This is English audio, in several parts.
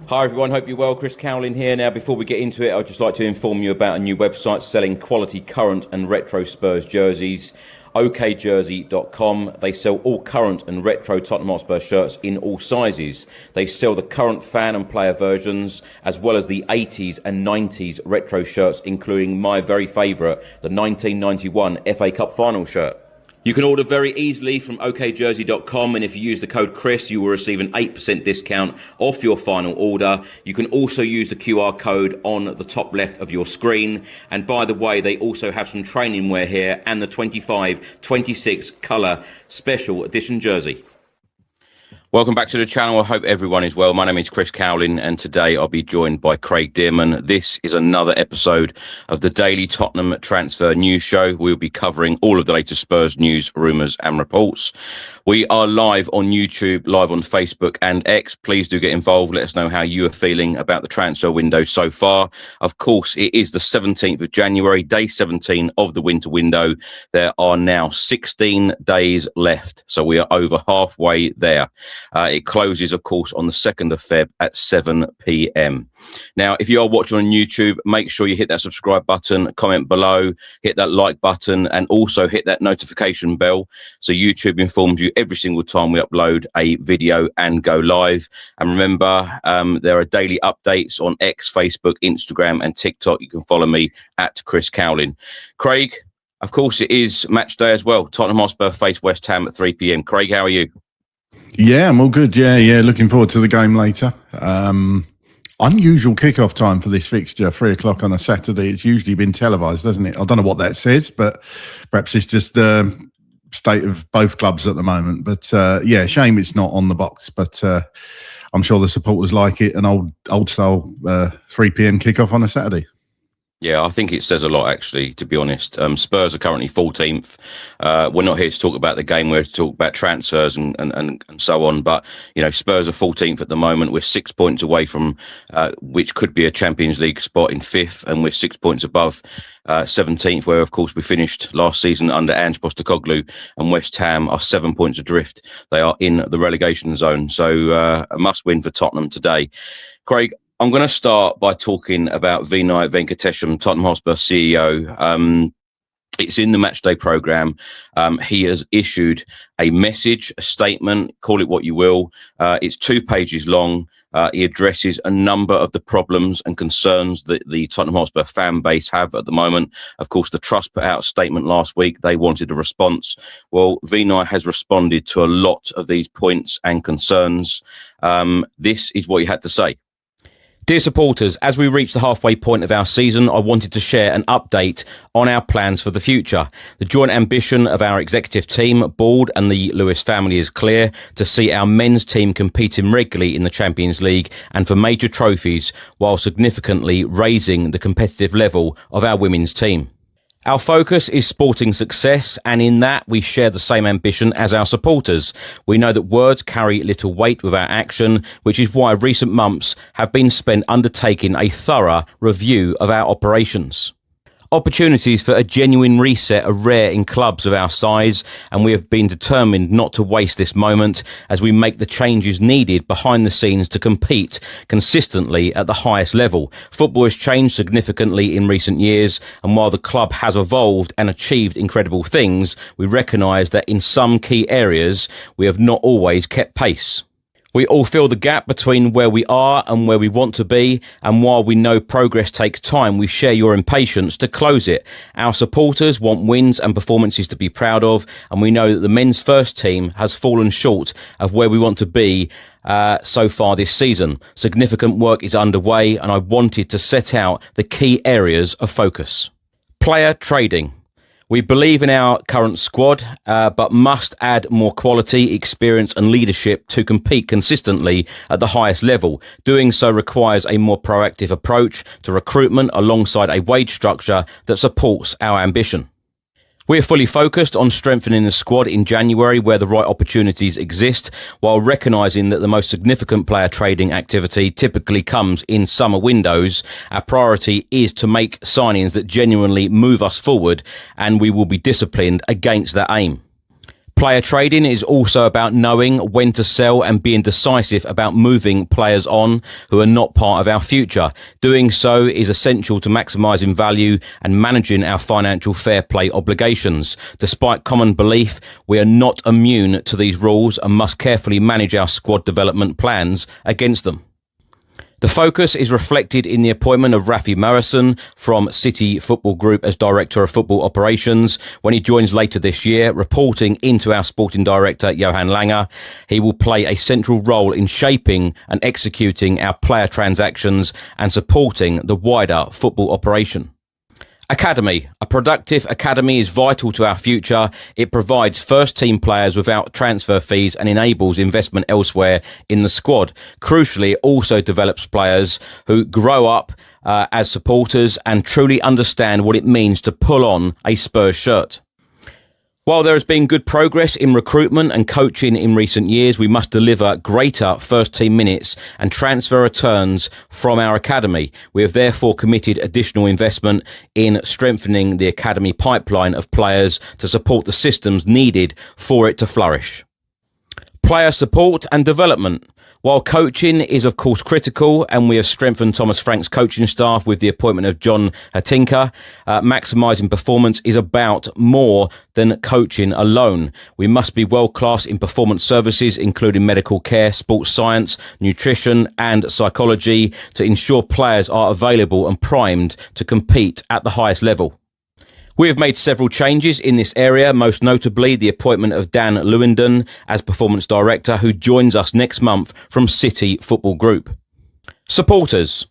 Hi everyone, hope you're well. Chris Cowlin here. Now, before we get into it, I'd just like to inform you about a new website selling quality current and retro Spurs jerseys, okjersey.com. They sell all current and retro Tottenham Hotspur shirts in all sizes. They sell the current fan and player versions, as well as the 80s and 90s retro shirts, including my very favourite, the 1991 FA Cup final shirt. You can order very easily from okjersey.com, and if you use the code Chris, you will receive an 8% discount off your final order. You can also use the QR code on the top left of your screen. And by the way, they also have some training wear here and the 25-26 colour special edition jersey. Welcome back to the channel. I hope everyone is well. My name is Chris Cowlin, and today I'll be joined by Craig Dearman. This is another episode of the Daily Tottenham Transfer News Show. We'll be covering all of the latest Spurs news, rumours and reports. We are live on YouTube, live on Facebook and X. Please do get involved. Let us know how you are feeling about the transfer window so far. Of course, it is the 17th of January, day 17 of the winter window. There are now 16 days left, so we are over halfway there. It closes, of course, on the 2nd of Feb at 7 p.m. Now, if you are watching on YouTube, make sure you hit that subscribe button, comment below, hit that like button, and also hit that notification bell so YouTube informs you every single time we upload a video and go live. And remember, there are daily updates on X, Facebook, Instagram, and TikTok. You can follow me at Chris Cowlin. Craig, of course, it is match day as well. Tottenham Hotspur face West Ham at 3 p.m. Craig, how are you? Yeah, I'm all good. Yeah. Looking forward to the game later. Unusual kickoff time for this fixture, 3 o'clock on a Saturday. It's usually been televised, hasn't it? I don't know what that says, but perhaps it's just the state of both clubs at the moment. But yeah, shame it's not on the box. But I'm sure the supporters like it, an old style 3 p.m. kickoff on a Saturday. Yeah, I think it says a lot, actually, to be honest. Spurs are currently 14th. We're not here to talk about the game. We're here to talk about transfers and so on. But, you know, Spurs are 14th at the moment. We're 6 points away from which could be a Champions League spot in 5th. And we're 6 points above 17th, where, of course, we finished last season under Ange Postecoglou. And West Ham are 7 points adrift. They are in the relegation zone. So a must-win for Tottenham today. Craig, I'm going to start by talking about Vinay Venkatesham, Tottenham Hotspur CEO. It's in the matchday programme. He has issued a message, a statement, call it what you will. It's 2 pages long. He addresses a number of the problems and concerns that the Tottenham Hotspur fan base have at the moment. Of course, the Trust put out a statement last week. They wanted a response. Well, Vinay has responded to a lot of these points and concerns. This is what he had to say. Dear supporters, as we reach the halfway point of our season, I wanted to share an update on our plans for the future. The joint ambition of our executive team, board and the Lewis family is clear: to see our men's team competing regularly in the Champions League and for major trophies, while significantly raising the competitive level of our women's team. Our focus is sporting success, and in that we share the same ambition as our supporters. We know that words carry little weight without action, which is why recent months have been spent undertaking a thorough review of our operations. Opportunities for a genuine reset are rare in clubs of our size, and we have been determined not to waste this moment as we make the changes needed behind the scenes to compete consistently at the highest level. Football has changed significantly in recent years, and while the club has evolved and achieved incredible things, we recognise that in some key areas we have not always kept pace. We all feel the gap between where we are and where we want to be, and while we know progress takes time, we share your impatience to close it. Our supporters want wins and performances to be proud of, and we know that the men's first team has fallen short of where we want to be so far this season. Significant work is underway, and I wanted to set out the key areas of focus. Player trading. We believe in our current squad, but must add more quality, experience and leadership to compete consistently at the highest level. Doing so requires a more proactive approach to recruitment alongside a wage structure that supports our ambition. We're fully focused on strengthening the squad in January where the right opportunities exist, while recognising that the most significant player trading activity typically comes in summer windows. Our priority is to make signings that genuinely move us forward, and we will be disciplined against that aim. Player trading is also about knowing when to sell and being decisive about moving players on who are not part of our future. Doing so is essential to maximising value and managing our financial fair play obligations. Despite common belief, we are not immune to these rules and must carefully manage our squad development plans against them. The focus is reflected in the appointment of Rafi Morrison from City Football Group as Director of Football Operations. When he joins later this year, reporting into our Sporting Director, Johan Langer, he will play a central role in shaping and executing our player transactions and supporting the wider football operation. Academy. A productive academy is vital to our future. It provides first-team players without transfer fees and enables investment elsewhere in the squad. Crucially, it also develops players who grow up as supporters and truly understand what it means to pull on a Spurs shirt. While there has been good progress in recruitment and coaching in recent years, we must deliver greater first-team minutes and transfer returns from our academy. We have therefore committed additional investment in strengthening the academy pipeline of players to support the systems needed for it to flourish. Player support and development. While coaching is of course critical, and we have strengthened Thomas Frank's coaching staff with the appointment of John Hatinka, maximising performance is about more than coaching alone. We must be world-class in performance services, including medical care, sports science, nutrition and psychology, to ensure players are available and primed to compete at the highest level. We have made several changes in this area, most notably the appointment of Dan Lewenden as Performance Director, who joins us next month from City Football Group. Supporters.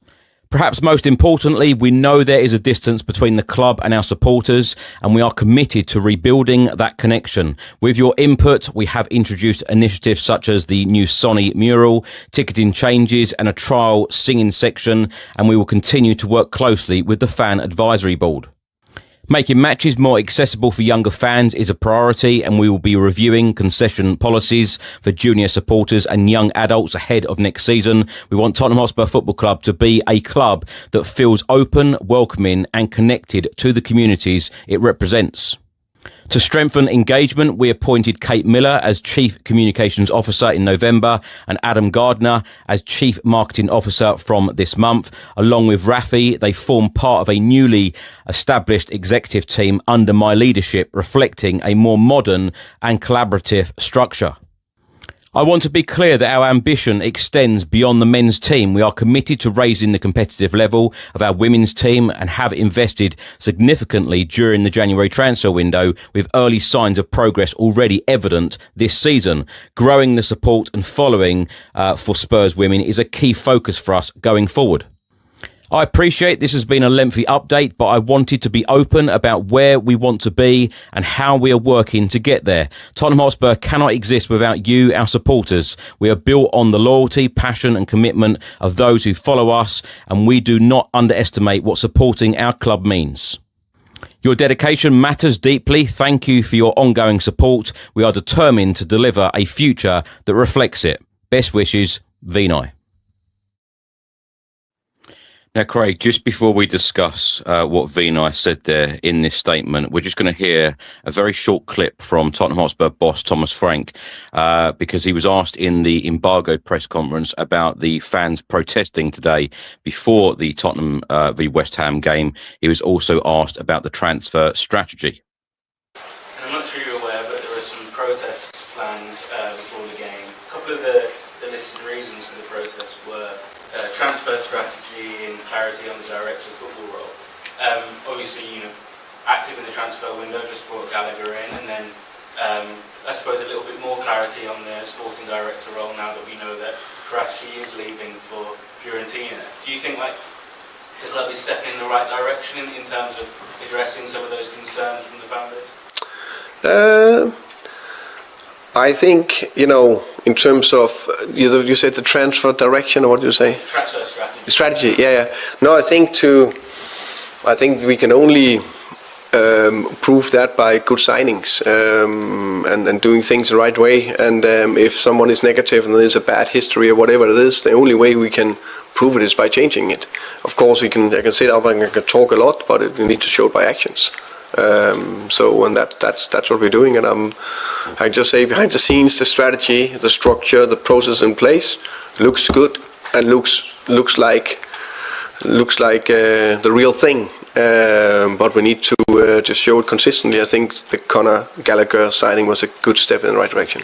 Perhaps most importantly, we know there is a distance between the club and our supporters, and we are committed to rebuilding that connection. With your input, we have introduced initiatives such as the new Sonny mural, ticketing changes and a trial singing section, and we will continue to work closely with the Fan Advisory Board. Making matches more accessible for younger fans is a priority, and we will be reviewing concession policies for junior supporters and young adults ahead of next season. We want Tottenham Hotspur Football Club to be a club that feels open, welcoming and connected to the communities it represents. To strengthen engagement, we appointed Kate Miller as Chief Communications Officer in November and Adam Gardner as Chief Marketing Officer from this month. Along with Rafi, they form part of a newly established executive team under my leadership, reflecting a more modern and collaborative structure. I want to be clear that our ambition extends beyond the men's team. We are committed to raising the competitive level of our women's team and have invested significantly during the January transfer window, with early signs of progress already evident this season. Growing the support and following for Spurs women is a key focus for us going forward. I appreciate this has been a lengthy update, but I wanted to be open about where we want to be and how we are working to get there. Tottenham Hotspur cannot exist without you, our supporters. We are built on the loyalty, passion and commitment of those who follow us, and we do not underestimate what supporting our club means. Your dedication matters deeply. Thank you for your ongoing support. We are determined to deliver a future that reflects it. Best wishes, Vinay. Now, Craig, just before we discuss what Vinay said there in this statement, we're just going to hear a very short clip from Tottenham Hotspur boss Thomas Frank, because he was asked in the embargoed press conference about the fans protesting today before the Tottenham v West Ham game. He was also asked about the transfer strategy. And I'm not sure you're aware, but there are some protests planned before the game. A couple of the listed reasons for the protests were transfer strategy and clarity on the director of football role. Obviously, active in the transfer window, just brought Gallagher in, and then I suppose a little bit more clarity on the sporting director role now that we know that Karashi is leaving for Fiorentina. Do you think the club is stepping in the right direction in terms of addressing some of those concerns from the fan base? I think, in terms of, you said the transfer direction, or what did you say? Transfer strategy. Strategy, yeah. No, I think we can only prove that by good signings and doing things the right way. And if someone is negative and there's a bad history or whatever it is, the only way we can prove it is by changing it. Of course, I can sit up and I can talk a lot, but we need to show it by actions. And that's what we're doing. And I just say behind the scenes, the strategy, the structure, the process in place looks good and looks like the real thing. But we need to just show it consistently. I think the Conor Gallagher signing was a good step in the right direction.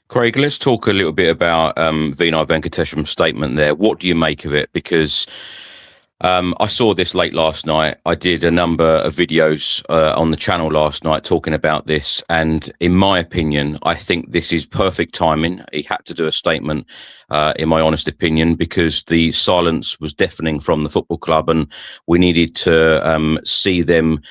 Craig, let's talk a little bit about Vinay Venkatesham's statement there. What do you make of it? Because I saw this late last night. I did a number of videos on the channel last night talking about this. And in my opinion, I think this is perfect timing. He had to do a statement, in my honest opinion, because the silence was deafening from the football club and we needed to see them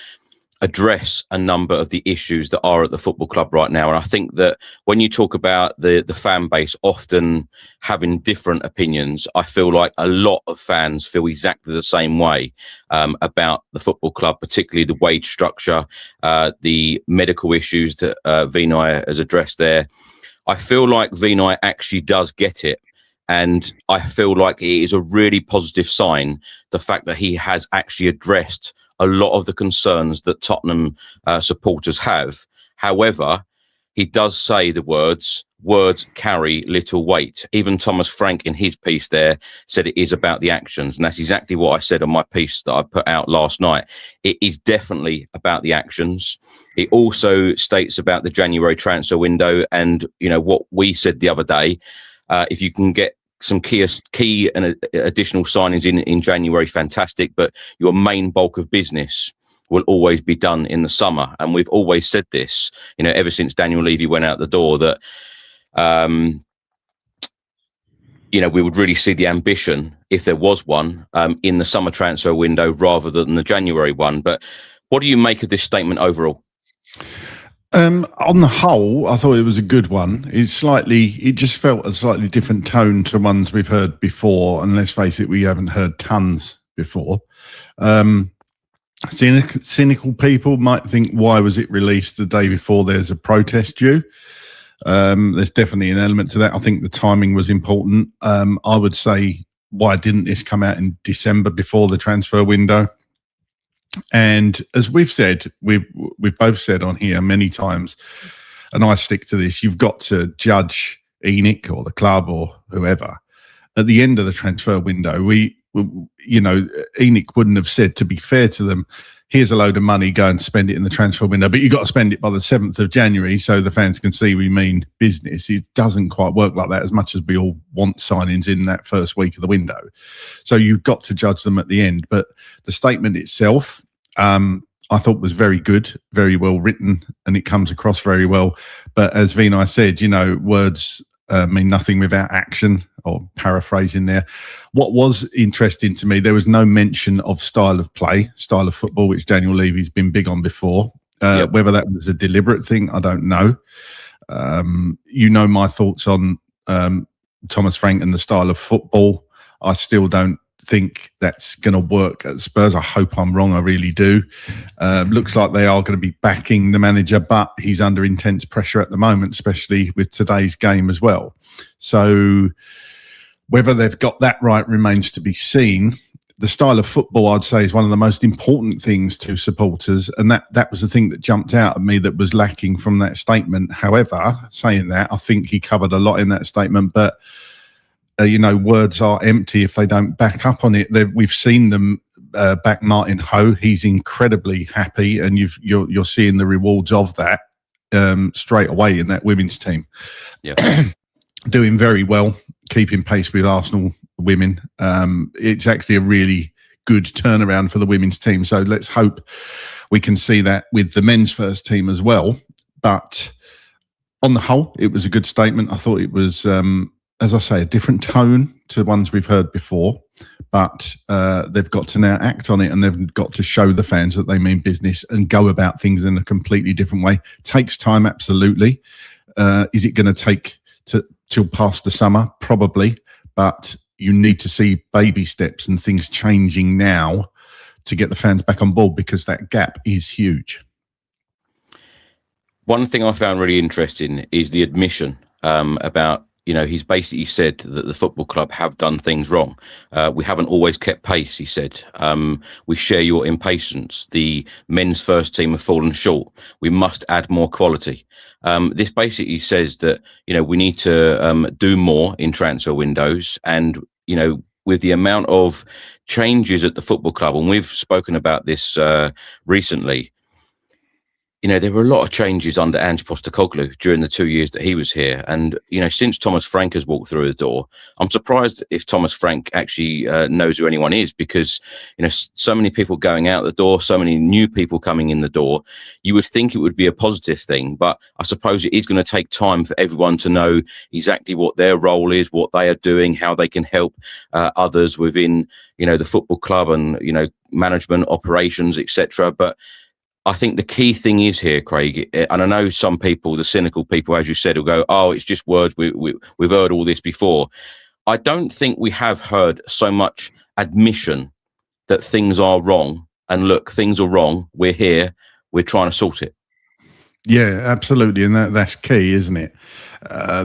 address a number of the issues that are at the football club right now. And I think that when you talk about the fan base often having different opinions, I feel like a lot of fans feel exactly the same way about the football club, particularly the wage structure, the medical issues that Vinay has addressed there. I feel like Vinay actually does get it. And I feel like it is a really positive sign, the fact that he has actually addressed a lot of the concerns that Tottenham supporters have. However, he does say the words carry little weight. Even Thomas Frank in his piece there said it is about the actions. And that's exactly what I said on my piece that I put out last night. It is definitely about the actions. It also states about the January transfer window. And, you know, what we said the other day, if you can get some key and additional signings in January, fantastic. But your main bulk of business will always be done in the summer. And we've always said this, you know, ever since Daniel Levy went out the door, that, you know, we would really see the ambition, if there was one, in the summer transfer window rather than the January one. But what do you make of this statement overall? On the whole, I thought it was a good one. It just felt a slightly different tone to ones we've heard before. And let's face it, we haven't heard tons before. Cynical people might think, why was it released the day before there's a protest due? There's definitely an element to that. I think the timing was important. I would say, why didn't this come out in December before the transfer window? And as we've said, we've both said on here many times, and I stick to this, you've got to judge ENIC or the club or whoever at the end of the transfer window. ENIC wouldn't have said, to be fair to them, here's a load of money, go and spend it in the transfer window, but you've got to spend it by the 7th of January so the fans can see we mean business. It doesn't quite work like that, as much as we all want signings in that first week of the window. So you've got to judge them at the end. But the statement itself, I thought was very good, very well written, and it comes across very well. But as Vinay said, you know, words mean nothing without action, or paraphrasing there. What was interesting to me, there was no mention of style of play, style of football, which Daniel Levy's been big on before. Whether that was a deliberate thing, I don't know. You know my thoughts on Thomas Frank and the style of football. I still don't think that's going to work at Spurs. I hope I'm wrong. I really do. Looks like they are going to be backing the manager, but he's under intense pressure at the moment, especially with today's game as well. So whether they've got that right remains to be seen. The style of football, I'd say, is one of the most important things to supporters, and that was the thing that jumped out at me that was lacking from that statement. However, saying that, I think he covered a lot in that statement, but words are empty if they don't back up on it. We've seen them back Martin Ho. He's incredibly happy, and you're seeing the rewards of that straight away in that women's team. Yeah, doing very well, keeping pace with Arsenal women. It's actually a really good turnaround for the women's team. So let's hope we can see that with the men's first team as well. But on the whole, it was a good statement. I thought it was, as I say, a different tone to ones we've heard before, but they've got to now act on it, and they've got to show the fans that they mean business and go about things in a completely different way. Takes time, absolutely. Is it going to take till past the summer? Probably, but you need to see baby steps and things changing now to get the fans back on board, because that gap is huge. One thing I found really interesting is the admission about, he's basically said that the football club have done things wrong. We haven't always kept pace, he said. We share your impatience. The men's first team have fallen short. We must add more quality. This basically says that, we need to do more in transfer windows. And, with the amount of changes at the football club, and we've spoken about this recently, there were a lot of changes under Ange Postecoglou during the 2 years that he was here. And, since Thomas Frank has walked through the door, I'm surprised if Thomas Frank actually knows who anyone is, because, so many people going out the door, so many new people coming in the door. You would think it would be a positive thing, but I suppose it is going to take time for everyone to know exactly what their role is, what they are doing, how they can help others within, the football club and, management, operations, etc. But I think the key thing is here, Craig, and I know some people, the cynical people, as you said, will go, "Oh, it's just words. We've heard all this before." I don't think we have heard so much admission that things are wrong. And look, things are wrong. We're here. We're trying to sort it. Yeah, absolutely, and that's key, isn't it?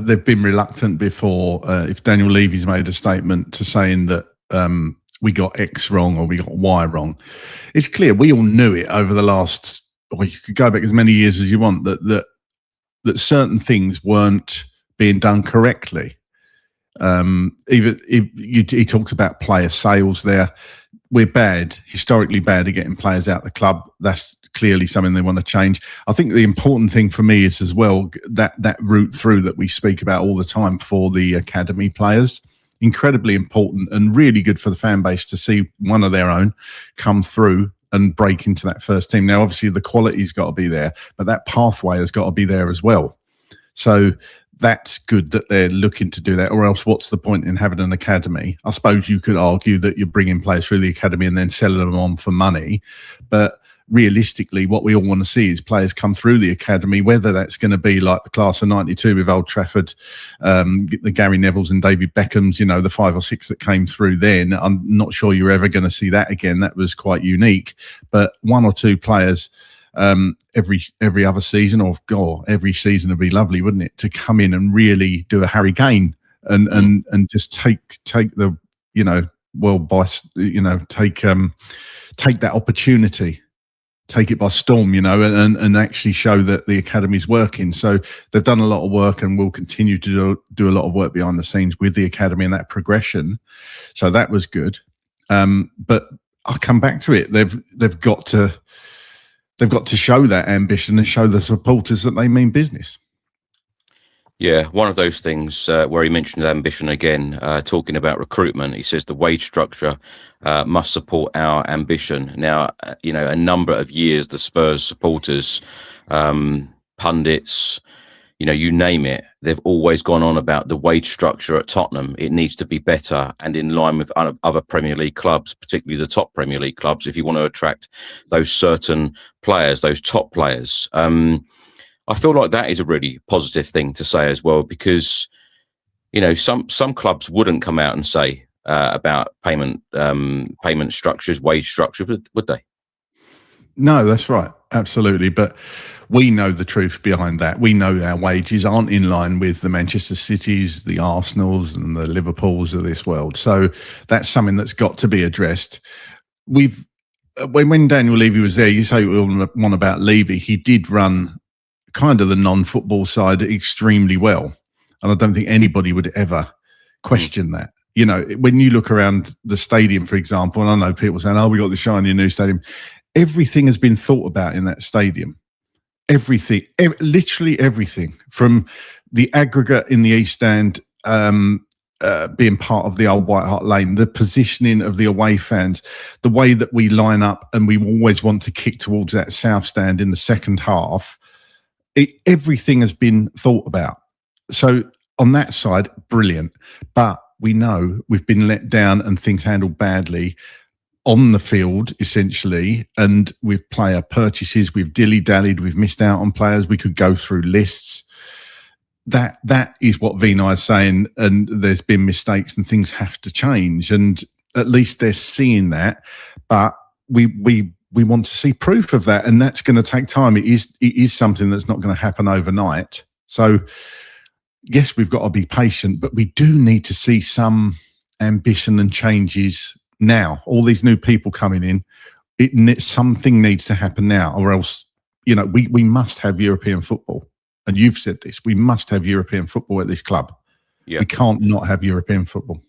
They've been reluctant before. If Daniel Levy's made a statement to saying that we got X wrong or we got Y wrong, it's clear we all knew it over the last, or you could go back as many years as you want, that certain things weren't being done correctly. Even if he talks about player sales there, we're historically bad at getting players out of the club. That's clearly something they want to change. I think the important thing for me is as well that route through that we speak about all the time for the academy players. Incredibly important and really good for the fan base to see one of their own come through and break into that first team. Now, obviously, the quality's got to be there, but that pathway has got to be there as well. So that's good that they're looking to do that, or else what's the point in having an academy? I suppose you could argue that you're bringing players through the academy and then selling them on for money, but realistically, what we all want to see is players come through the academy, whether that's going to be like the class of 92 with Old Trafford, the Gary Nevilles and David Beckhams, the 5 or 6 that came through then. I'm not sure you're ever going to see that again. That was quite unique. But 1 or 2 players every other season, or every season would be lovely, wouldn't it? To come in and really do a Harry Kane and just take the, take that opportunity. Take it by storm, and actually show that the academy's working. So they've done a lot of work and will continue to do a lot of work behind the scenes with the academy and that progression. So that was good. But I'll come back to it. They've got to show that ambition and show the supporters that they mean business. Yeah, one of those things where he mentioned ambition again, talking about recruitment. He says the wage structure must support our ambition. Now, a number of years, the Spurs supporters, pundits, you name it, they've always gone on about the wage structure at Tottenham. It needs to be better and in line with other Premier League clubs, particularly the top Premier League clubs, if you want to attract those certain players, those top players. I feel like that is a really positive thing to say as well, because, some clubs wouldn't come out and say about payment structures, wage structures, would they? No, that's right. Absolutely. But we know the truth behind that. We know our wages aren't in line with the Manchester Cities, the Arsenals and the Liverpools of this world. So that's something that's got to be addressed. When Daniel Levy was there, you say one about Levy, he did run kind of the non-football side extremely well. And I don't think anybody would ever question that. When you look around the stadium, for example, and I know people saying, we got the shiny new stadium. Everything has been thought about in that stadium. Everything, literally everything, from the aggregate in the East Stand being part of the old White Hart Lane, the positioning of the away fans, the way that we line up, and we always want to kick towards that South Stand in the second half. Everything has been thought about. So on that side, brilliant. But we know we've been let down and things handled badly on the field, essentially, and with player purchases, we've dilly-dallied, we've missed out on players. We could go through lists. That is what Vinay is saying, and there's been mistakes and things have to change, and at least they're seeing that. But we want to see proof of that, and that's going to take time. It is something that's not going to happen overnight. So yes, we've got to be patient, but we do need to see some ambition and changes now. All these new people coming in, something needs to happen now, or else, you know, we must have European football. And you've said this, we must have European football at this club. Yeah. We can't not have European football.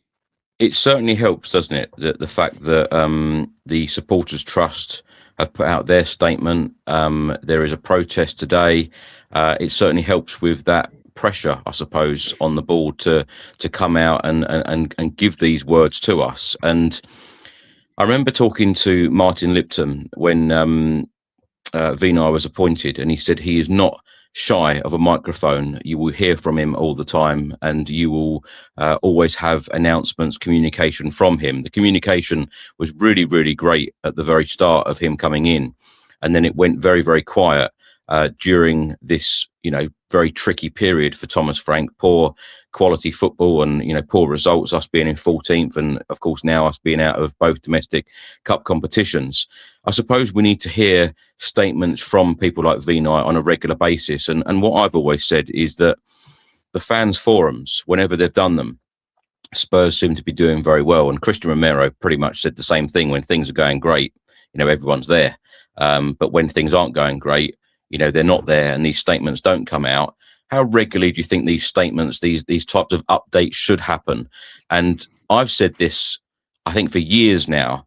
It certainly helps, doesn't it? The fact that the Supporters Trust have put out their statement. There is a protest today. It certainly helps with that pressure, I suppose, on the board to come out and give these words to us. And I remember talking to Martin Lipton when Vinay was appointed, and he said he is not shy of a microphone. You will hear from him all the time, and you will always have announcements, communication from him. The communication was really, really great at the very start of him coming in, and then it went very, very quiet during this, you know, very tricky period for Thomas Frank. Poor quality football and, you know, poor results, us being in 14th, and of course now us being out of both domestic cup competitions. I suppose we need to hear statements from people like Vinay on a regular basis. And what I've always said is that the fans forums, whenever they've done them, Spurs seem to be doing very well. And Christian Romero pretty much said the same thing. When things are going great, you know, everyone's there. But when things aren't going great, you know, they're not there, and these statements don't come out. How regularly do you think these statements, these types of updates should happen? And I've said this, I think, for years now.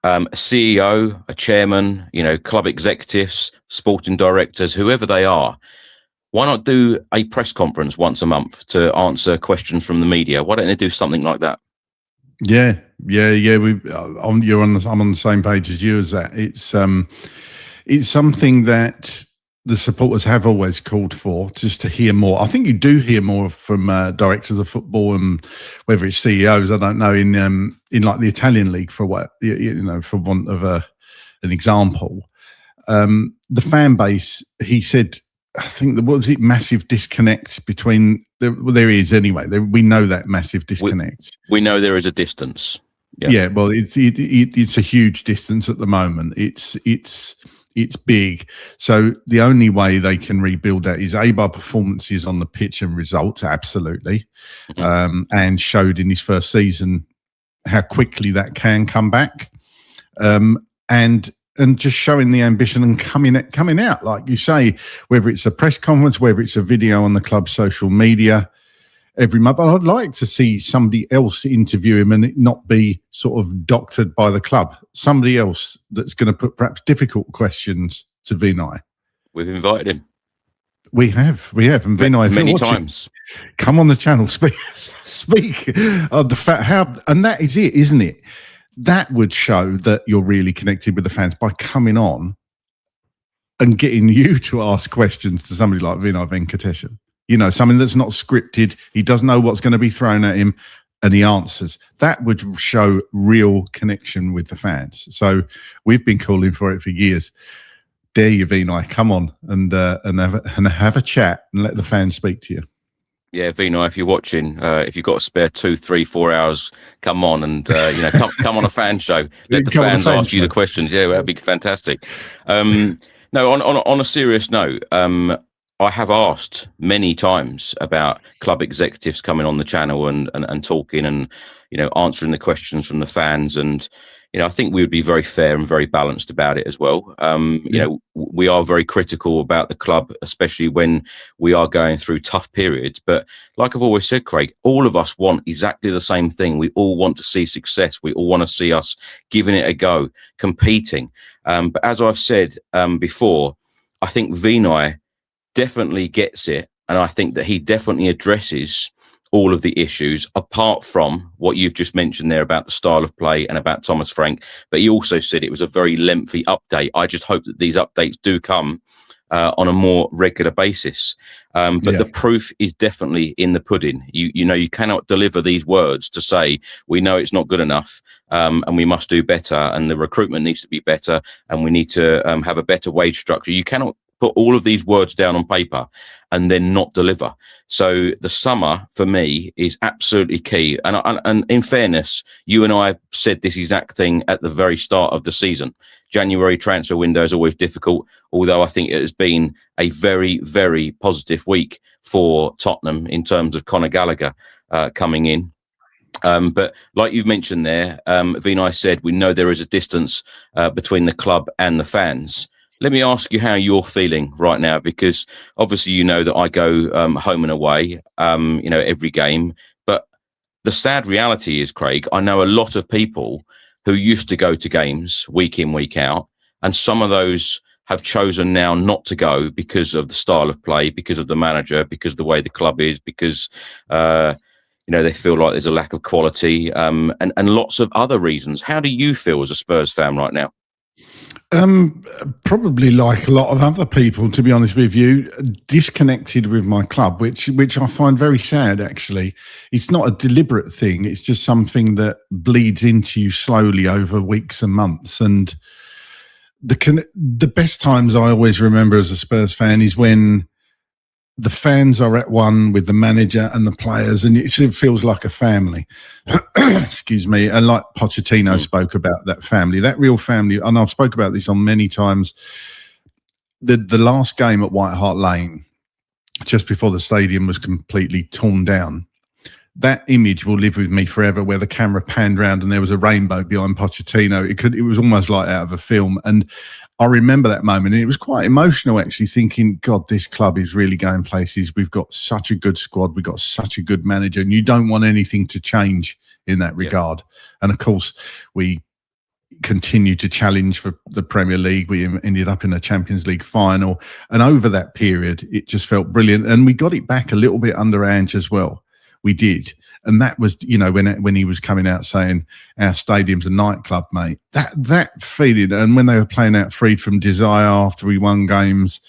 A CEO, a chairman, you know, club executives, sporting directors, whoever they are, why not do a press conference once a month to answer questions from the media? Why don't they do something like that? Yeah. I'm on the same page as you as that. It's something that the supporters have always called for, just to hear more. I think you do hear more from directors of football, and whether it's CEOs, I don't know, in like the Italian league, for what, you know, for want of an example. The fan base, he said, I think what was it, massive disconnect between there is anyway. We know that massive disconnect. We know there is a distance. Yeah. Well, it's a huge distance at the moment. It's big. So the only way they can rebuild that is by performances on the pitch and results, absolutely. Mm-hmm. And showed in his first season how quickly that can come back. And just showing the ambition and coming out, like you say, whether it's a press conference, whether it's a video on the club's social media every month. I'd like to see somebody else interview him and it not be sort of doctored by the club. Somebody else that's going to put perhaps difficult questions to Vinay. We've invited him. We have. And Vinay, many times. Come on the channel, speak of the fact and that is it, isn't it? That would show that you're really connected with the fans by coming on and getting you to ask questions to somebody like Vinay Venkatesan. You know, something that's not scripted. He doesn't know what's going to be thrown at him, and he answers. That would show real connection with the fans. So we've been calling for it for years. Dare you, Vinay, come on and have a chat and let the fans speak to you. Yeah, Vinay, if you're watching, if you've got a spare 2, 3, 4 hours, come on and you know, come on a fan show. Let the fans ask you the questions. Yeah, that'd be fantastic. No, on a serious note. I have asked many times about club executives coming on the channel and talking and, you know, answering the questions from the fans. And, you know, I think we would be very fair and very balanced about it as well. You know, we are very critical about the club, especially when we are going through tough periods. But like I've always said, Craig, all of us want exactly the same thing. We all want to see success. We all want to see us giving it a go, competing. But as I've said before, I think Vinay definitely gets it, and I think that he definitely addresses all of the issues, apart from what you've just mentioned there about the style of play and about Thomas Frank. But he also said it was a very lengthy update. I just hope that these updates do come on a more regular basis. But the proof is definitely in the pudding. You know, you cannot deliver these words to say, we know it's not good enough, and we must do better, and the recruitment needs to be better, and we need to have a better wage structure. You cannot put all of these words down on paper and then not deliver. So the summer for me is absolutely key. And in fairness, you and I said this exact thing at the very start of the season. January transfer window is always difficult, although I think it has been a very, very positive week for Tottenham in terms of Conor Gallagher coming in. But like you've mentioned there, Vinay said, we know there is a distance between the club and the fans. Let me ask you how you're feeling right now, because obviously you know that I go home and away, every game. But the sad reality is, Craig, I know a lot of people who used to go to games week in, week out, and some of those have chosen now not to go because of the style of play, because of the manager, because of the way the club is, because they feel like there's a lack of quality, and lots of other reasons. How do you feel as a Spurs fan right now? Probably like a lot of other people, to be honest with you, disconnected with my club, which I find very sad, actually. It's not a deliberate thing. It's just something that bleeds into you slowly over weeks and months. And the best times I always remember as a Spurs fan is when the fans are at one with the manager and the players, and it feels like a family. Excuse me. And like Pochettino spoke about that family, that real family. And I've spoke about this on many times. The last game at White Hart Lane, just before the stadium was completely torn down, that image will live with me forever, where the camera panned round and there was a rainbow behind Pochettino. It was almost like out of a film. And I remember that moment, and it was quite emotional, actually, thinking, God, this club is really going places. We've got such a good squad. We've got such a good manager, and you don't want anything to change in that regard. Yeah. And of course, we continued to challenge for the Premier League. We ended up in a Champions League final. And over that period, it just felt brilliant. And we got it back a little bit under Ange as well. We did. And that was, when he was coming out saying our stadium's a nightclub, mate, that feeling. And when they were playing out Freed from Desire after we won games,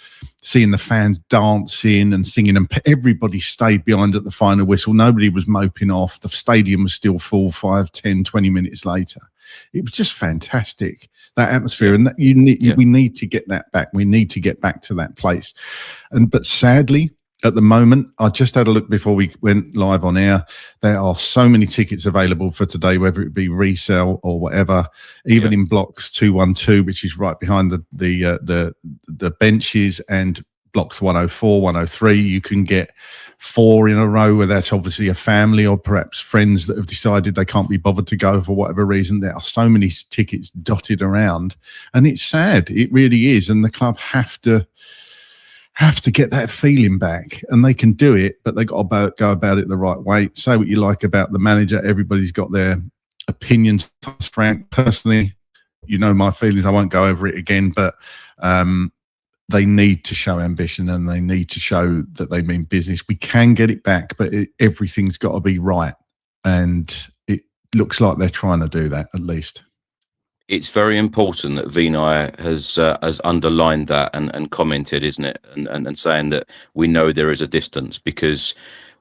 seeing the fans dancing and singing, and everybody stayed behind at the final whistle. Nobody was moping off. The stadium was still full 5, 10, 20 minutes later. It was just fantastic, that atmosphere. And we need to get that back. We need to get back to that place. But sadly, at the moment, I just had a look before we went live on air. There are so many tickets available for today, whether it be resale or whatever. Even in blocks 212, which is right behind the benches, and blocks 104, 103, you can get 4 in a row, where that's obviously a family or perhaps friends that have decided they can't be bothered to go for whatever reason. There are so many tickets dotted around, and it's sad. It really is, and the club have to get that feeling back, and they can do it, but they got to go about it the right way. Say what you like about the manager. Everybody's got their opinions. Frank, personally, my feelings. I won't go over it again, but they need to show ambition, and they need to show that they mean business. We can get it back, but everything's got to be right, and it looks like they're trying to do that, at least. It's very important that Vinay has underlined that and commented, isn't it? And saying that we know there is a distance, because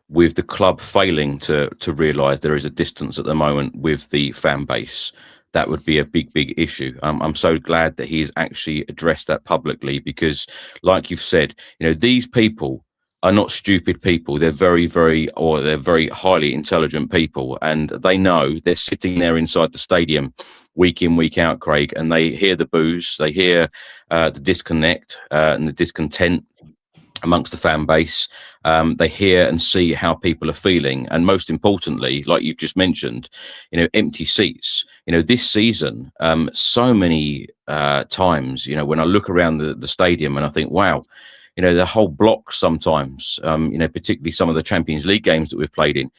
with the club failing to realise there is a distance at the moment with the fan base, that would be a big issue. I'm so glad that he has actually addressed that publicly, because like you've said, these people are not stupid people. They're very highly intelligent people, and they know they're sitting there inside the stadium week in, week out, Craig, and they hear the boos, they hear the disconnect and the discontent amongst the fan base. They hear and see how people are feeling, and most importantly, like you've just mentioned, empty seats. This season, so many times, when I look around the stadium and I think, wow, the whole block sometimes, particularly some of the Champions League games that we've played in,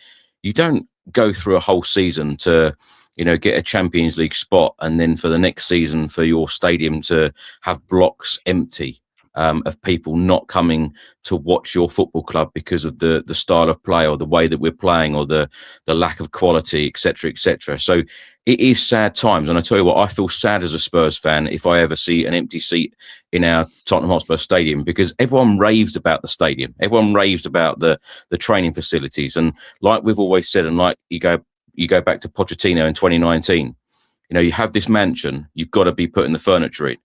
you don't go through a whole season to get a Champions League spot, and then for the next season for your stadium to have blocks empty of people not coming to watch your football club because of the style of play or the way that we're playing or the lack of quality, etc., etc. So it is sad times. And I tell you what, I feel sad as a Spurs fan if I ever see an empty seat in our Tottenham Hotspur stadium, because everyone raves about the stadium. Everyone raves about the training facilities. And like we've always said, and like you go back to Pochettino in 2019, you have this mansion, you've got to be putting the furniture in.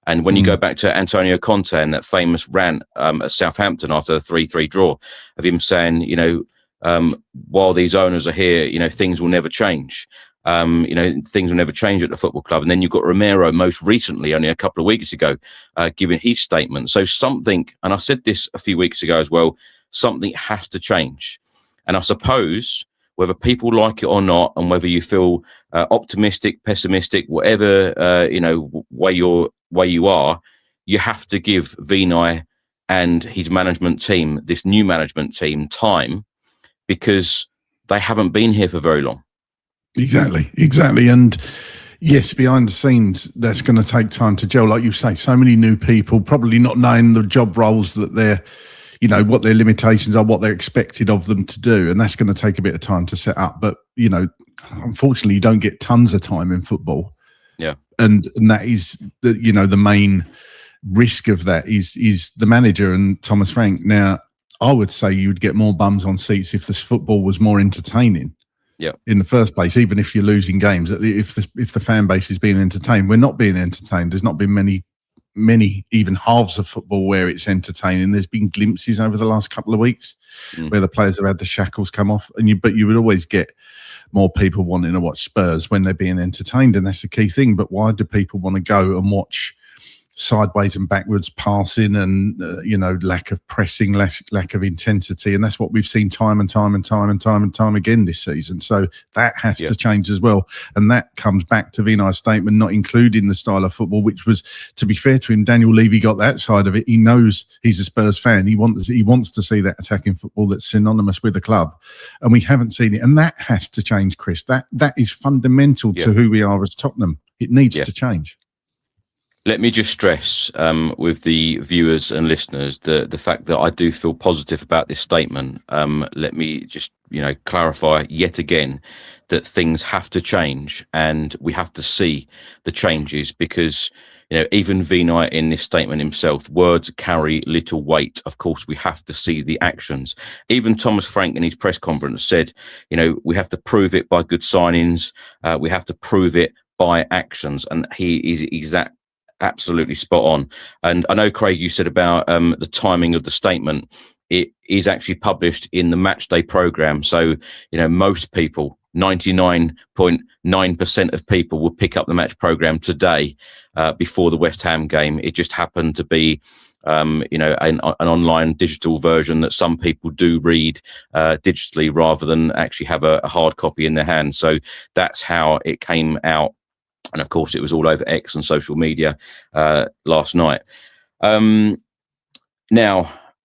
And when you go back to Antonio Conte and that famous rant at Southampton after the 3-3 draw of him saying, while these owners are here, things will never change. Things will never change at the football club. And then you've got Romero most recently, only a couple of weeks ago, giving his statement. So something, and I said this a few weeks ago as well, something has to change. And I suppose whether people like it or not, and whether you feel optimistic, pessimistic, whatever, way you are, you have to give Vinay and his management team, this new management team, time, because they haven't been here for very long. Exactly. And yes, behind the scenes, that's going to take time to gel. Like you say, so many new people, probably not knowing the job roles that they're, what their limitations are, what they're expected of them to do. And that's going to take a bit of time to set up. But, unfortunately, you don't get tons of time in football. Yeah. And that is, the main risk of that is the manager and Thomas Frank. Now, I would say you would get more bums on seats if this football was more entertaining. Yeah. In the first place, even if you're losing games, if the fan base is being entertained, we're not being entertained. There's not been many even halves of football where it's entertaining. There's been glimpses over the last couple of weeks where the players have had the shackles come off, but you would always get more people wanting to watch Spurs when they're being entertained, and that's the key thing. But why do people want to go and watch sideways and backwards passing and lack of pressing, lack of intensity? And that's what we've seen time and time again this season. So that has to change as well. And that comes back to Vinay's statement, not including the style of football, which was, to be fair to him, Daniel Levy got that side of it. He knows he's a Spurs fan. He wants to see that attacking football that's synonymous with the club, and we haven't seen it. And that has to change, Chris. That is fundamental to who we are as Tottenham. It needs to change. Let me just stress with the viewers and listeners the fact that I do feel positive about this statement. Let me just clarify yet again that things have to change, and we have to see the changes, because even Vinay in this statement himself, words carry little weight. Of course, we have to see the actions. Even Thomas Frank in his press conference said, we have to prove it by good signings. We have to prove it by actions, and he is absolutely spot on. And I know, Craig, you said about the timing of the statement. It is actually published in the match day program. So, most people, 99.9% of people will pick up the match program today before the West Ham game. It just happened to be, an online digital version that some people do read digitally rather than actually have a hard copy in their hand. So that's how it came out. And of course, it was all over X and social media last night. Now,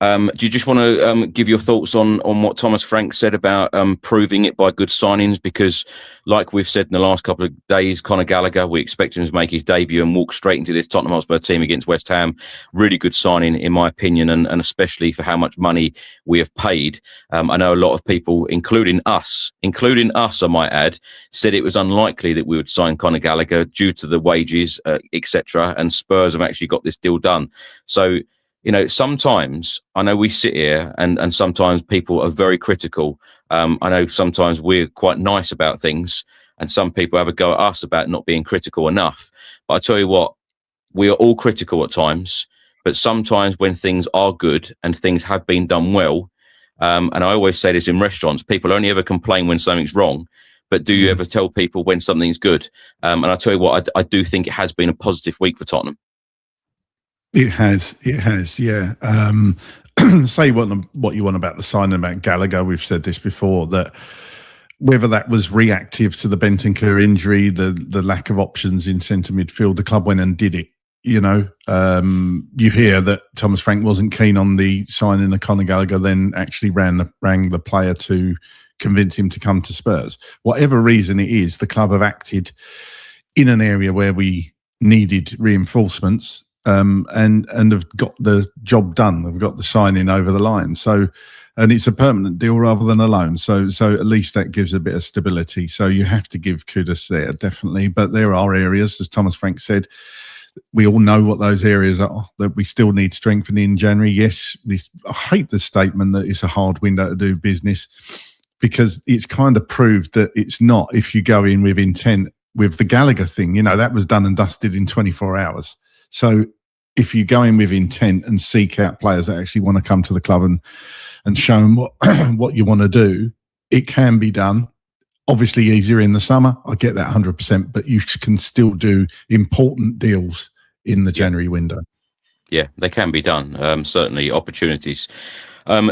do you just want to give your thoughts on what Thomas Frank said about proving it by good signings? Because like we've said in the last couple of days, Conor Gallagher, we expect him to make his debut and walk straight into this Tottenham Hotspur team against West Ham. Really good signing, in my opinion, and especially for how much money we have paid. I know a lot of people, including us, I might add, said it was unlikely that we would sign Conor Gallagher due to the wages, etc. And Spurs have actually got this deal done. So, sometimes I know we sit here and sometimes people are very critical. I know sometimes we're quite nice about things, and some people have a go at us about not being critical enough. But I tell you what, we are all critical at times, but sometimes when things are good and things have been done well, and I always say this in restaurants, people only ever complain when something's wrong, but do you ever tell people when something's good? And I tell you what, I do think it has been a positive week for Tottenham. It has, yeah. Say what you want about the signing about Gallagher. We've said this before, that whether that was reactive to the Bentancur injury, the lack of options in centre midfield, the club went and did it. You hear that Thomas Frank wasn't keen on the signing of Conor Gallagher, then actually rang the player to convince him to come to Spurs. Whatever reason it is, the club have acted in an area where we needed reinforcements. And have got the job done. They've got the signing over the line. So, and it's a permanent deal rather than a loan. So at least that gives a bit of stability. So you have to give kudos there, definitely. But there are areas, as Thomas Frank said, we all know what those areas are, that we still need strengthening in January. Yes, I hate the statement that it's a hard window to do business, because it's kind of proved that it's not, if you go in with intent. With the Gallagher thing, that was done and dusted in 24 hours. So if you go in with intent and seek out players that actually want to come to the club and show them what you want to do, it can be done. Obviously easier in the summer. I get that 100%, but you can still do important deals in the January window. Yeah, they can be done. Certainly opportunities.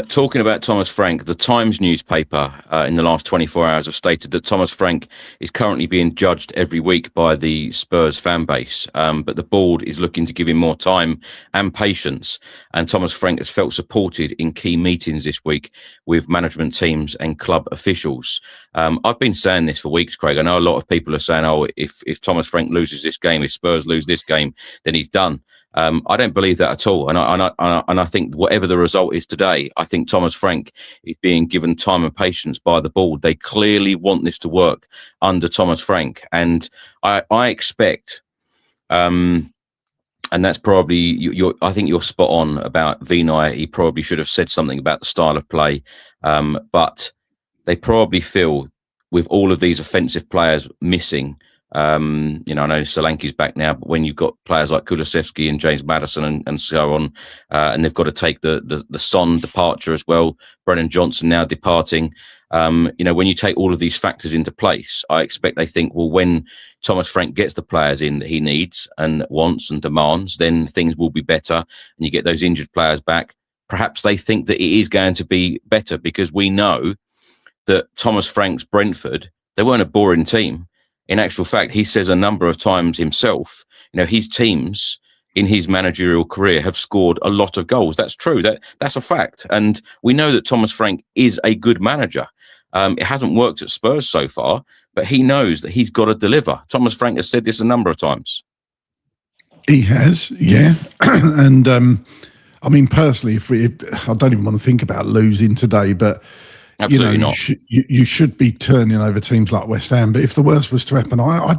Talking about Thomas Frank, the Times newspaper in the last 24 hours have stated that Thomas Frank is currently being judged every week by the Spurs fan base, but the board is looking to give him more time and patience. And Thomas Frank has felt supported in key meetings this week with management teams and club officials. I've been saying this for weeks, Craig. I know a lot of people are saying, oh, if Thomas Frank loses this game, if Spurs lose this game, then he's done. I don't believe that at all, and I think whatever the result is today, I think Thomas Frank is being given time and patience by the board. They clearly want this to work under Thomas Frank, and I expect, and that's probably I think you're spot on about Vinay. He probably should have said something about the style of play, but they probably feel with all of these offensive players missing. I know Solanke's back now, but when you've got players like Kulusevski and James Maddison and so on, and they've got to take the Son departure as well, Brennan Johnson now departing, when you take all of these factors into place, I expect they think, well, when Thomas Frank gets the players in that he needs and wants and demands, then things will be better, and you get those injured players back. Perhaps they think that it is going to be better, because we know that Thomas Frank's Brentford, they weren't a boring team. In actual fact, he says a number of times himself, his teams in his managerial career have scored a lot of goals. That's true. That's a fact. And we know that Thomas Frank is a good manager. It hasn't worked at Spurs so far, but he knows that he's got to deliver. Thomas Frank has said this a number of times. He has, yeah. And personally, I don't even want to think about losing today, but absolutely not. You should be turning over teams like West Ham. But if the worst was to happen, I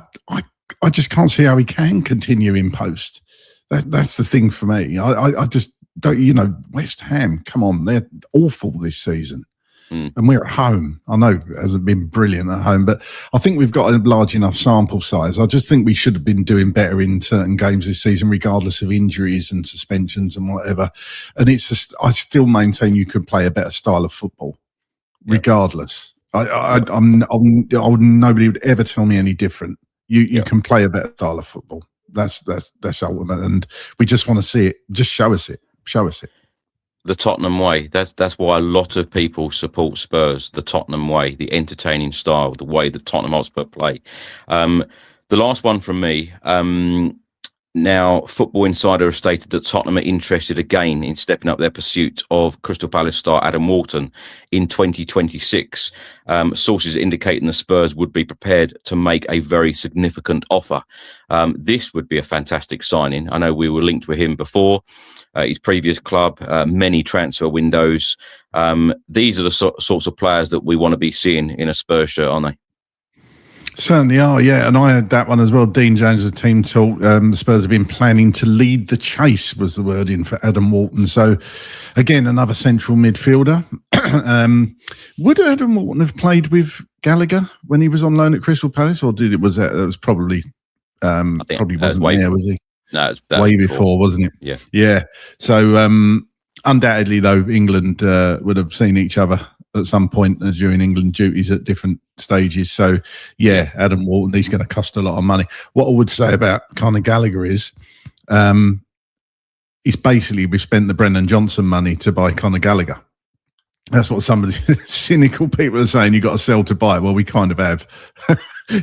just can't see how he can continue in post. That's the thing for me. I just don't. West Ham, come on, they're awful this season, and we're at home. I know it hasn't been brilliant at home, but I think we've got a large enough sample size. I just think we should have been doing better in certain games this season, regardless of injuries and suspensions and whatever. And it's just, I still maintain you could play a better style of football. Regardless, nobody would ever tell me any different. You can play a better style of football. That's ultimate, and we just want to see it. Just show us it. The Tottenham way. That's why a lot of people support Spurs. The Tottenham way, the entertaining style, the way the Tottenham Hotspur play. The last one from me. Now, Football Insider has stated that Tottenham are interested again in stepping up their pursuit of Crystal Palace star Adam Wharton in 2026. Sources indicating the Spurs would be prepared to make a very significant offer. This would be a fantastic signing. I know we were linked with him before, his previous club, many transfer windows. These are the sorts of players that we want to be seeing in a Spurs shirt, aren't they? Certainly are, yeah. And I had that one as well. Dean Jones of Team Talk. The Spurs have been planning to lead the chase, was the wording for Adam Wharton. So, again, another central midfielder. Would Adam Wharton have played with Gallagher when he was on loan at Crystal Palace, or that was probably wasn't there, was he? No, it was way before, wasn't it? Yeah. Yeah. So, undoubtedly, though, England would have seen each other at some point during England duties at different stages. So, yeah, Adam Wharton, he's going to cost a lot of money. What I would say about Conor Gallagher is we've spent the Brennan Johnson money to buy Conor Gallagher. That's what some of the cynical people are saying. You've got to sell to buy. Well, we kind of have.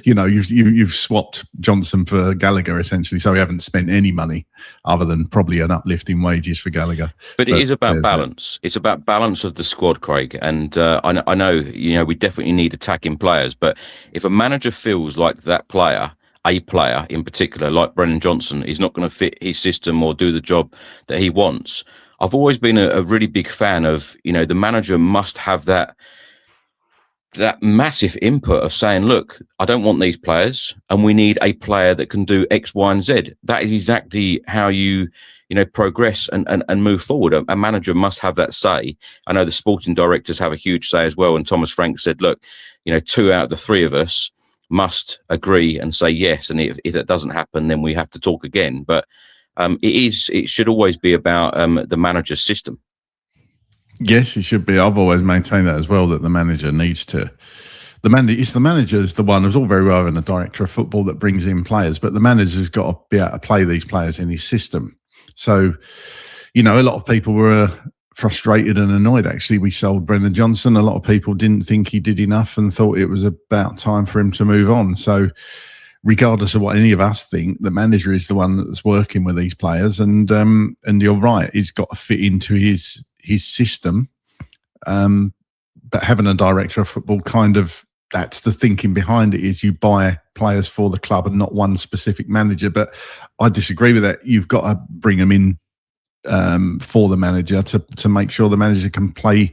You've swapped Johnson for Gallagher essentially, so we haven't spent any money other than probably an uplift in wages for Gallagher. But it is about balance. It's about balance of the squad, Craig. And I know we definitely need attacking players. But if a manager feels like that player, a player in particular, like Brennan Johnson, is not going to fit his system or do the job that he wants. I've always been a really big fan of, the manager must have that massive input of saying, look, I don't want these players and we need a player that can do X, Y, and Z. That is exactly how you progress and move forward. A manager must have that say. I know the sporting directors have a huge say as well. And Thomas Frank said, look, 2 out of the 3 of us must agree and say yes. And if that doesn't happen, then we have to talk again. But it should always be about the manager's system. Yes, it should be. I've always maintained that as well, that the manager needs to. It's the manager's the one who's all very well and the director of football that brings in players, but the manager's got to be able to play these players in his system. So, a lot of people were frustrated and annoyed. Actually, we sold Brendan Johnson. A lot of people didn't think he did enough and thought it was about time for him to move on. So, regardless of what any of us think, the manager is the one that's working with these players, and you're right, he's got to fit into his system. But having a director of football, that's the thinking behind it, is you buy players for the club and not one specific manager. But I disagree with that. You've got to bring them in for the manager to make sure the manager can play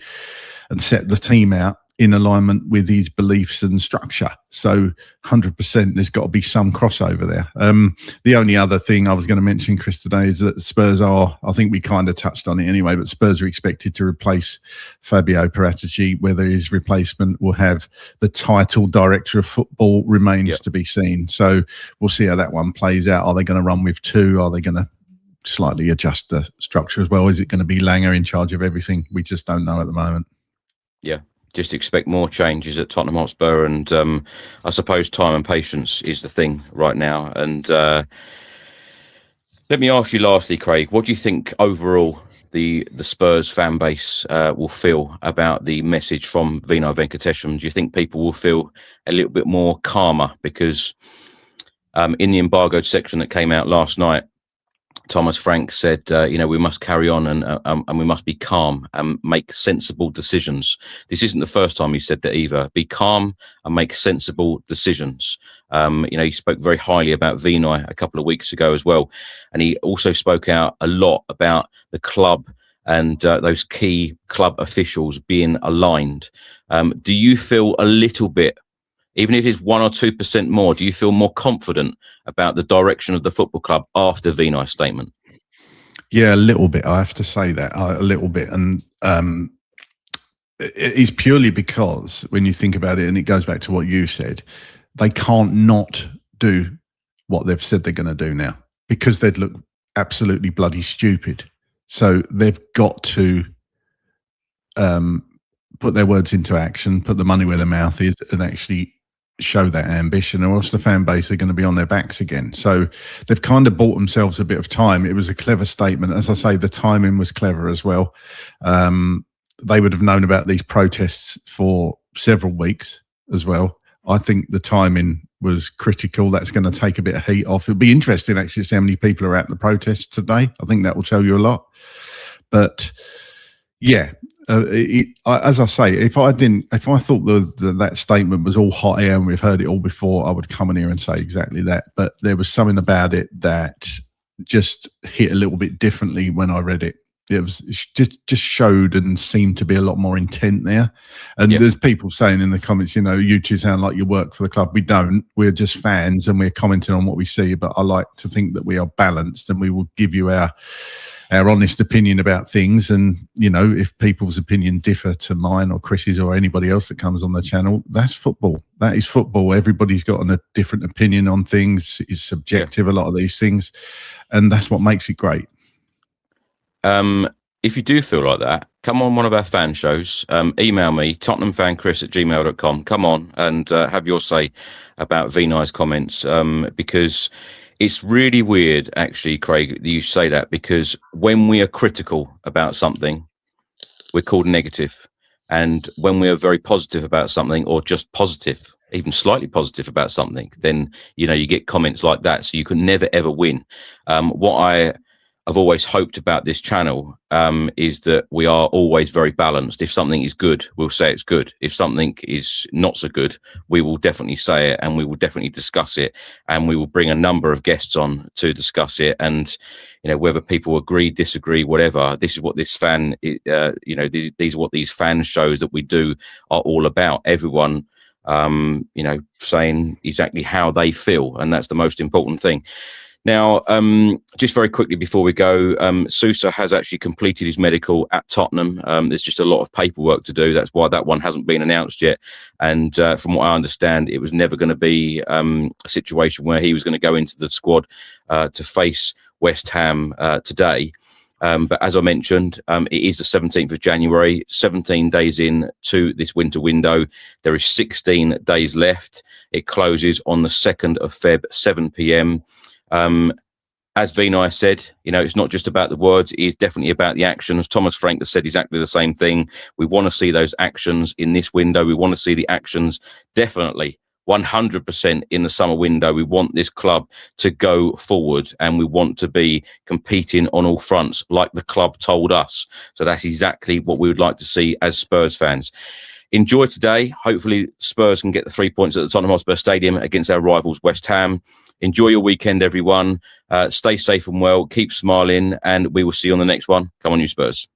and set the team out in alignment with his beliefs and structure. So 100%, there's got to be some crossover there. The only other thing I was going to mention, Chris, today is that Spurs I think we kind of touched on it anyway, but Spurs are expected to replace Fabio Paratici. Whether his replacement will have the title director of football remains to be seen. So we'll see how that one plays out. Are they going to run with two? Are they going to slightly adjust the structure as well? Is it going to be Langer in charge of everything? We just don't know at the moment. Yeah. Just expect more changes at Tottenham Hotspur, and I suppose time and patience is the thing right now. And let me ask you lastly, Craig, what do you think overall the Spurs fan base will feel about the message from Vinay Venkatesham? Do you think people will feel a little bit more calmer? Because in the embargoed section that came out last night, Thomas Frank said, we must carry on and we must be calm and make sensible decisions. This isn't the first time he said that either. Be calm and make sensible decisions. He spoke very highly about Vinay a couple of weeks ago as well. And he also spoke out a lot about the club and those key club officials being aligned. Do you feel a little bit, even if it's 1 or 2% more, do you feel more confident about the direction of the football club after Vinay's statement? Yeah, a little bit. I have to say that, a little bit. And it is purely because when you think about it, and it goes back to what you said, they can't not do what they've said they're going to do now, because they'd look absolutely bloody stupid. So they've got to put their words into action, put the money where their mouth is, and actually show that ambition, or else the fan base are going to be on their backs again. So they've kind of bought themselves a bit of time. It was a clever statement. As I say, the timing was clever as well. They would have known about these protests for several weeks as well. I think the timing was critical. That's going to take a bit of heat off. It'll be interesting actually to see how many people are at the protests today. I think that will tell you a lot. But yeah, as I say, if I thought that statement was all hot air and we've heard it all before, I would come in here and say exactly that. But there was something about it that just hit a little bit differently when I read it. It just showed and seemed to be a lot more intent there. And there's people saying in the comments, you two sound like you work for the club. We don't. We're just fans and we're commenting on what we see. But I like to think that we are balanced and we will give you our honest opinion about things. And, if people's opinion differ to mine or Chris's or anybody else that comes on the channel, that's football. That is football. Everybody's got a different opinion on things. It's subjective, a lot of these things. And that's what makes it great. If you do feel like that, come on one of our fan shows. Email me, tottenhamfanchris@gmail.com. Come on and have your say about Vinay's comments, because it's really weird, actually, Craig, that you say that, because when we are critical about something, we're called negative. And when we are very positive about something, or just positive, even slightly positive about something, then, you get comments like that. So you can never, ever win. What I've always hoped about this channel is that we are always very balanced. If something is good, we'll say it's good. If something is not so good, we will definitely say it, and we will definitely discuss it, and we will bring a number of guests on to discuss it. And whether people agree, disagree, whatever, this is what this fan, these are what these fan shows that we do are all about. Everyone, saying exactly how they feel, and that's the most important thing. Now, just very quickly before we go, Sousa has actually completed his medical at Tottenham. There's just a lot of paperwork to do. That's why that one hasn't been announced yet. And from what I understand, it was never going to be a situation where he was going to go into the squad to face West Ham today. But as I mentioned, it is the 17th of January, 17 days in to this winter window. There is 16 days left. It closes on the 2nd of Feb, 7 p.m. As Vinay said, it's not just about the words. It is definitely about the actions. Thomas Frank has said exactly the same thing. We want to see those actions in this window. We want to see the actions definitely 100% in the summer window. We want this club to go forward, and we want to be competing on all fronts like the club told us. So that's exactly what we would like to see as Spurs fans. Enjoy today. Hopefully Spurs can get the 3 points at the Tottenham Hotspur Stadium against our rivals West Ham. Enjoy your weekend, everyone. Stay safe and well. Keep smiling, and we will see you on the next one. Come on, you Spurs.